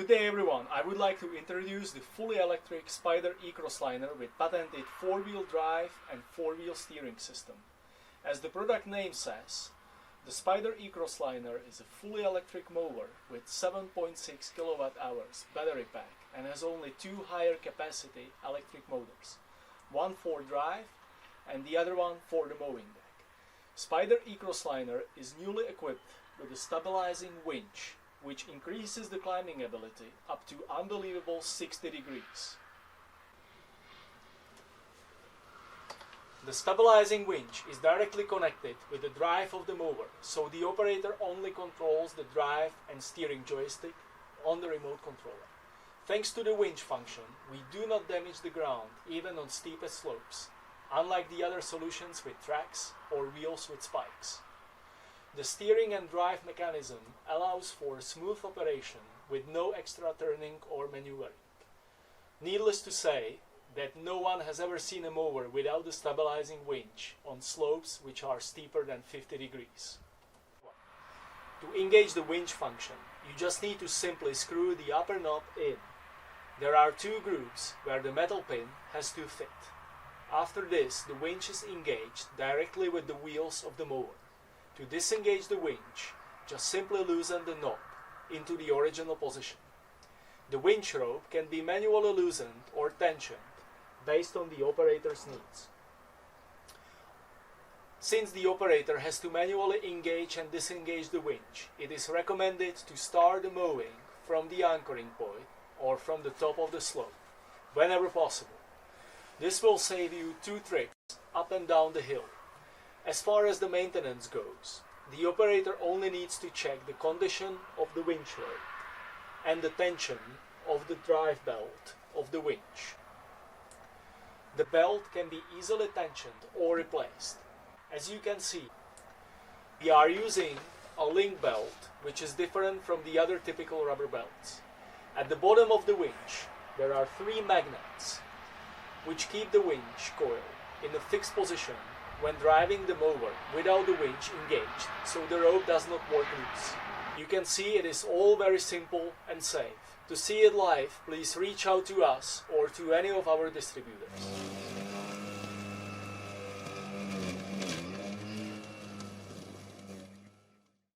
day everyone, I would like to introduce the fully electric Spyder eCROSS liner with patented 4-wheel drive and 4-wheel steering system. As the product name says, the Spyder eCROSS liner is a fully electric mower with 7.6 kWh battery pack and has only two higher capacity electric motors, one for drive and the other one for the mowing deck. Spyder eCROSS liner is newly equipped with a stabilizing winch, which increases the climbing ability up to unbelievable 60 degrees. The stabilizing winch is directly connected with the drive of the mower, so the operator only controls the drive and steering joystick on the remote controller. Thanks to the winch function, we do not damage the ground even on steepest slopes, unlike the other solutions with tracks or wheels with spikes. The steering and drive mechanism allows for smooth operation with no extra turning or maneuvering. Needless to say that no one has ever seen a mower without the stabilizing winch on slopes which are steeper than 50 degrees. To engage the winch function, you just need to simply screw the upper knob in. There are two grooves where the metal pin has to fit. After this, the winch is engaged directly with the wheels of the mower. To disengage the winch, just simply loosen the knob into the original position. The winch rope can be manually loosened or tensioned based on the operator's needs. Since the operator has to manually engage and disengage the winch, it is recommended to start the mowing from the anchoring point or from the top of the slope, whenever possible. This will save you 2 trips up and down the hill. As far as the maintenance goes, the operator only needs to check the condition of the winch rope and the tension of the drive belt of the winch. The belt can be easily tensioned or replaced. As you can see, we are using a link belt which is different from the other typical rubber belts. At the bottom of the winch there are 3 magnets which keep the winch coil in a fixed position when driving the mower without the winch engaged, so the rope does not work loose. You can see it is all very simple and safe. To see it live, please reach out to us or to any of our distributors.